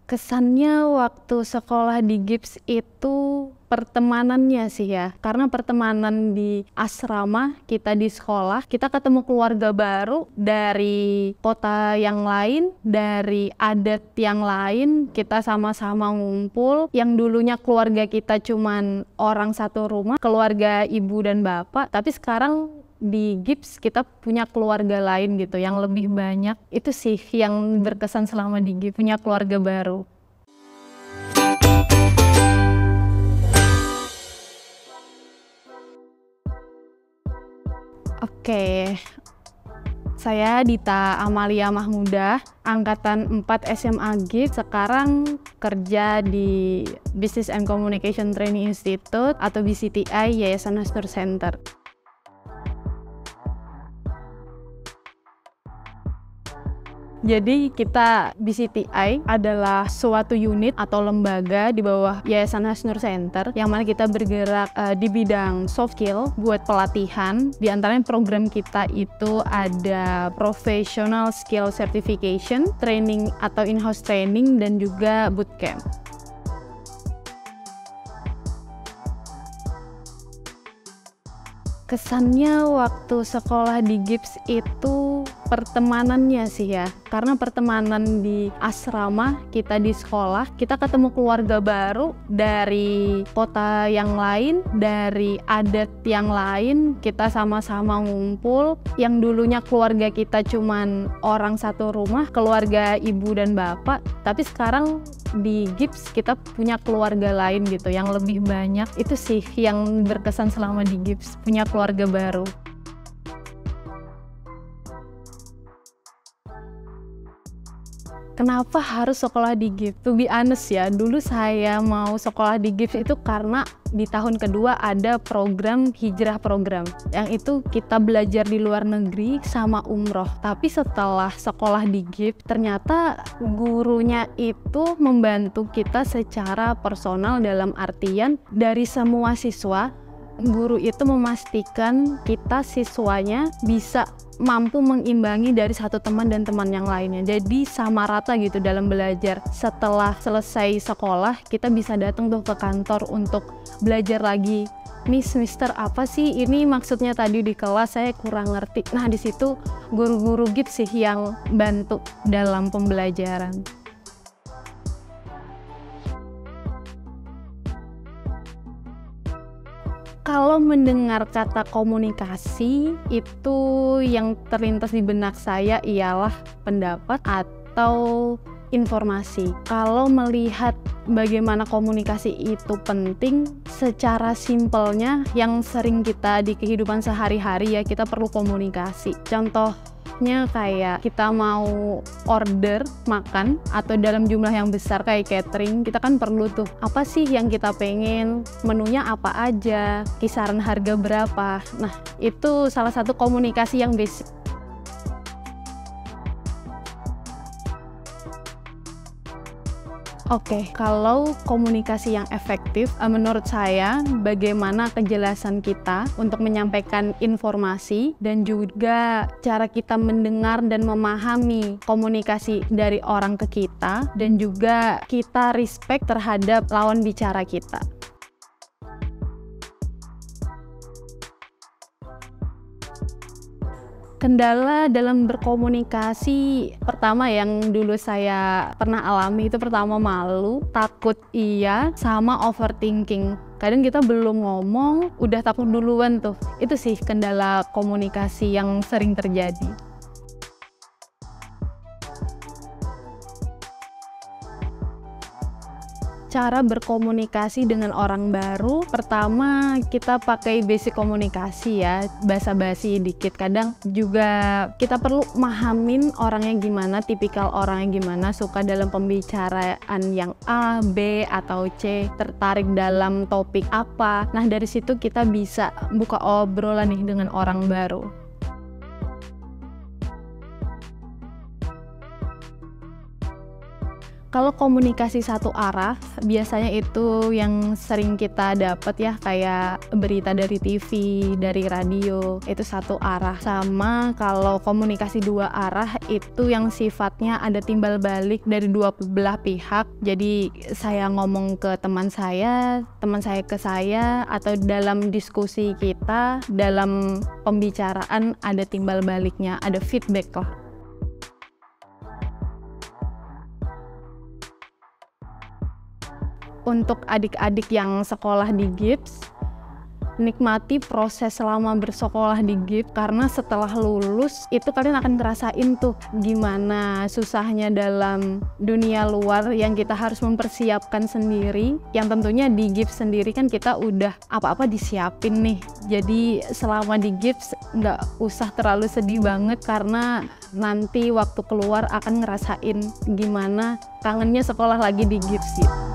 Kesannya waktu sekolah di GIPS itu pertemanannya sih ya, karena pertemanan di asrama kita di sekolah, kita ketemu keluarga baru dari kota yang lain, dari adat yang lain, kita sama-sama ngumpul, yang dulunya keluarga kita cuman orang satu rumah, keluarga ibu dan bapak, tapi sekarang di GIPS kita punya keluarga lain gitu yang lebih banyak. Itu sih yang berkesan selama di GIPS, punya keluarga baru. Oke, saya Dita Amalia Mahmudah, angkatan 4 SMA GIPS, sekarang kerja di Business and Communication Training Institute atau BCTI Yayasan Hasnur Center. Jadi kita BCTI adalah suatu unit atau lembaga di bawah Yayasan Hasnur Center yang mana kita bergerak di bidang soft skill buat pelatihan. Di antaranya program kita itu ada professional skill certification, training atau in-house training, dan juga bootcamp. Kesannya waktu sekolah di GIPS itu pertemanannya sih ya, karena pertemanan di asrama kita di sekolah, kita ketemu keluarga baru dari kota yang lain, dari adat yang lain, kita sama-sama ngumpul, yang dulunya keluarga kita cuman orang satu rumah, keluarga ibu dan bapak, tapi sekarang di GIPS kita punya keluarga lain gitu yang lebih banyak. Itu sih yang berkesan selama di GIPS, punya keluarga baru. Kenapa harus sekolah di GIPS? To be honest ya, dulu saya mau sekolah di GIPS itu karena di tahun kedua ada program hijrah program. Yang itu kita belajar di luar negeri sama umroh. Tapi setelah sekolah di GIPS, ternyata gurunya itu membantu kita secara personal, dalam artian dari semua siswa, guru itu memastikan kita siswanya bisa mampu mengimbangi dari satu teman dan teman yang lainnya. Jadi sama rata gitu dalam belajar. Setelah selesai sekolah, kita bisa datang tuh ke kantor untuk belajar lagi. Mister, apa sih ini maksudnya tadi di kelas saya kurang ngerti. Nah, di situ guru-guru GIPS sih yang bantu dalam pembelajaran. Kalau mendengar kata komunikasi, itu yang terlintas di benak saya ialah pendapat atau informasi. Kalau melihat bagaimana komunikasi itu penting, secara simpelnya yang sering kita di kehidupan sehari-hari ya, kita perlu komunikasi. Contohnya kayak kita mau order makan atau dalam jumlah yang besar kayak catering, kita kan perlu tuh apa sih yang kita pengen, menunya apa aja, kisaran harga berapa. Nah, itu salah satu komunikasi yang basic. Oke, kalau komunikasi yang efektif, menurut saya bagaimana kejelasan kita untuk menyampaikan informasi dan juga cara kita mendengar dan memahami komunikasi dari orang ke kita, dan juga kita respect terhadap lawan bicara kita. Kendala dalam berkomunikasi pertama yang dulu saya pernah alami itu pertama malu, takut iya, sama overthinking. Kadang kita belum ngomong, udah takut duluan tuh. Itu sih kendala komunikasi yang sering terjadi. Cara berkomunikasi dengan orang baru, pertama kita pakai basic komunikasi ya, basa-basi dikit. Kadang juga kita perlu mahamin orangnya gimana, tipikal orangnya gimana, suka dalam pembicaraan yang A, B, atau C, tertarik dalam topik apa. Nah, dari situ kita bisa buka obrolan nih dengan orang baru. Kalau komunikasi satu arah, biasanya itu yang sering kita dapat ya, kayak berita dari TV, dari radio, itu satu arah. Sama kalau komunikasi dua arah, itu yang sifatnya ada timbal balik dari dua belah pihak. Jadi saya ngomong ke teman saya ke saya, atau dalam diskusi kita, dalam pembicaraan ada timbal baliknya, ada feedback lah. Untuk adik-adik yang sekolah di GIPS, nikmati proses selama bersekolah di GIPS, karena setelah lulus itu kalian akan ngerasain tuh gimana susahnya dalam dunia luar yang kita harus mempersiapkan sendiri, yang tentunya di GIPS sendiri kan kita udah apa-apa disiapin nih. Jadi selama di GIPS nggak usah terlalu sedih banget, karena nanti waktu keluar akan ngerasain gimana kangennya sekolah lagi di GIPS gitu.